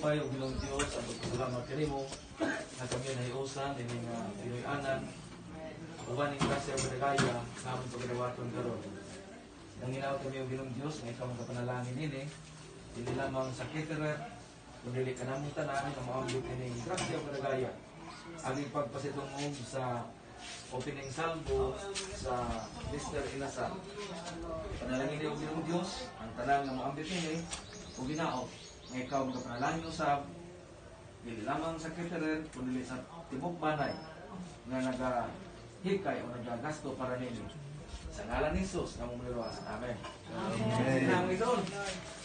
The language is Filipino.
tinupay o Ginong Dios ang pagpasalamat kanimo na kami na iusan ini nga Pinoy-anan uban ning grasya o kadagaya namon pagadawaton karon. Nanginaw kami o Ginong Dios nga ikaw ang kapanalangin ini hindi lamang sa Kiteret kundi ka namong tanan nga maambit ini grasya o kadagaya ang ipagpasitungog sa opening salvo sa Mr. Inasal. Panalangin niyo Ginong Dios ang tanan nga maambit ini o ginaot nga ikaw ang kapanalangin usab hindi lamang sa Kiteret kundi sa Tibok Banay nga nagahikay o nagagasto para ninyo. Sa ngalan ni Jesus, namong luwas. Amen. Amen.